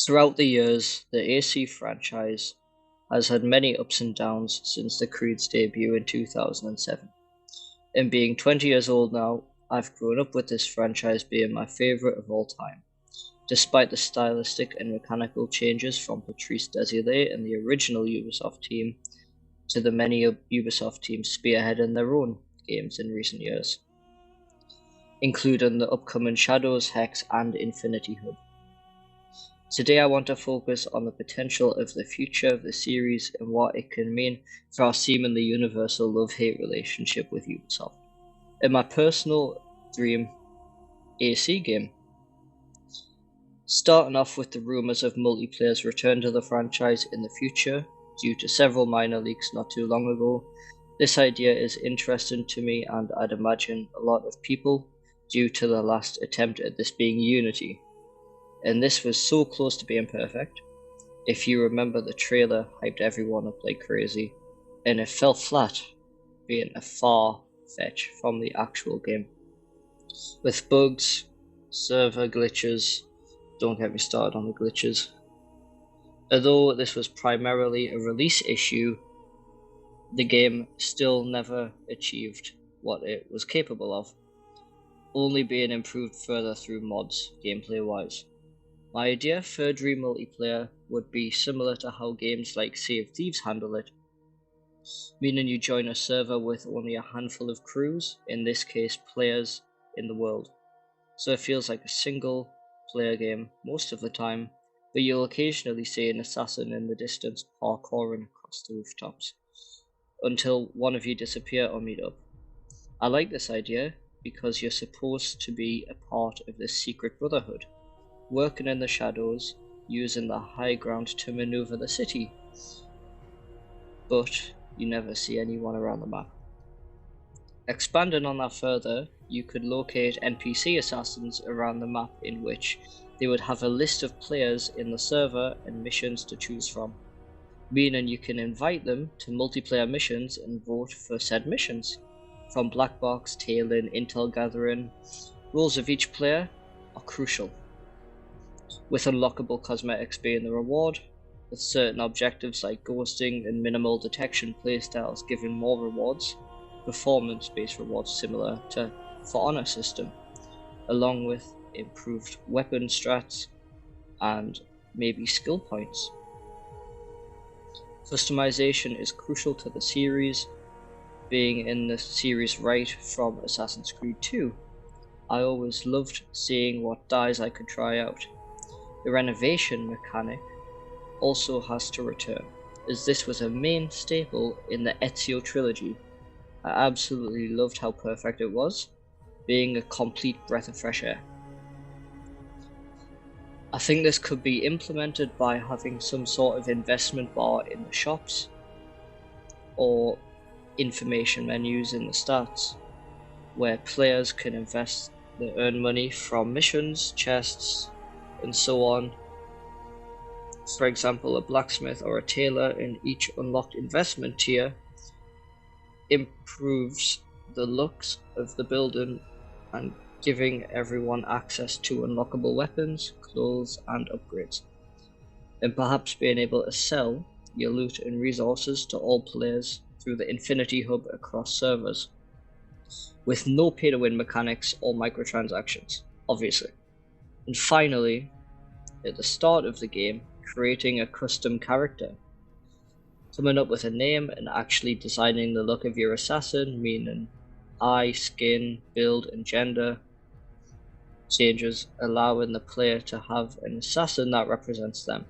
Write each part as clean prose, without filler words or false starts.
Throughout the years, the AC franchise has had many ups and downs since the Creed's debut in 2007. And being 20 years old now, I've grown up with this franchise being my favourite of all time, despite the stylistic and mechanical changes from Patrice Désilets and the original Ubisoft team to the many Ubisoft teams spearheading their own games in recent years, including the upcoming Shadows, Hex and Infinity Hub. Today I want to focus on the potential of the future of the series and what it can mean for our seemingly universal love-hate relationship with Ubisoft, and my personal dream AC game. Starting off with the rumours of multiplayer's return to the franchise in the future, due to several minor leaks not too long ago, this idea is interesting to me and I'd imagine a lot of people, due to the last attempt at this being Unity. And this was so close to being perfect. If you remember, the trailer hyped everyone up like crazy, and it fell flat, being a far fetch from the actual game. With bugs, server glitches, don't get me started on the glitches. Although this was primarily a release issue, the game still never achieved what it was capable of, only being improved further through mods, gameplay wise. My idea for Dream multiplayer would be similar to how games like Sea of Thieves handle it, meaning you join a server with only a handful of crews, in this case players, in the world. So it feels like a single player game most of the time, but you'll occasionally see an assassin in the distance parkouring across the rooftops, until one of you disappear or meet up. I like this idea because you're supposed to be a part of this secret brotherhood, working in the shadows, using the high ground to maneuver the city, but you never see anyone around the map. Expanding on that further, you could locate NPC assassins around the map in which they would have a list of players in the server and missions to choose from, meaning you can invite them to multiplayer missions and vote for said missions. From black box, tailing, intel gathering, roles of each player are crucial, with unlockable cosmetics being the reward, with certain objectives like ghosting and minimal detection playstyles giving more rewards, performance-based rewards similar to For Honor system, along with improved weapon strats and maybe skill points. Customization is crucial to the series, being in the series right from Assassin's Creed 2. I always loved seeing what dyes I could try out. The renovation mechanic also has to return, as this was a main staple in the Ezio trilogy. I absolutely loved how perfect it was, being a complete breath of fresh air. I think this could be implemented by having some sort of investment bar in the shops, or information menus in the stats, where players can invest and earn money from missions, chests, and so on. For example, a blacksmith or a tailor in each unlocked investment tier improves the looks of the building and giving everyone access to unlockable weapons, clothes and upgrades, and perhaps being able to sell your loot and resources to all players through the Infinity Hub across servers, with no pay to win mechanics or microtransactions, obviously. And finally, at the start of the game, creating a custom character, coming up with a name and actually designing the look of your assassin, meaning eye, skin, build and gender changes, allowing the player to have an assassin that represents them.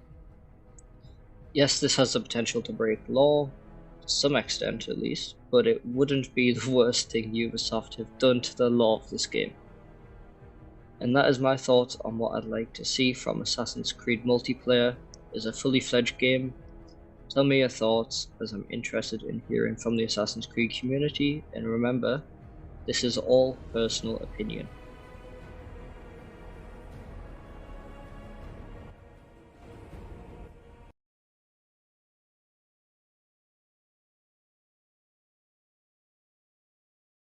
Yes, this has the potential to break law, to some extent at least, but it wouldn't be the worst thing Ubisoft have done to the law of this game. And that is my thoughts on what I'd like to see from Assassin's Creed multiplayer as a fully fledged game. Tell me your thoughts, as I'm interested in hearing from the Assassin's Creed community, and remember, this is all personal opinion.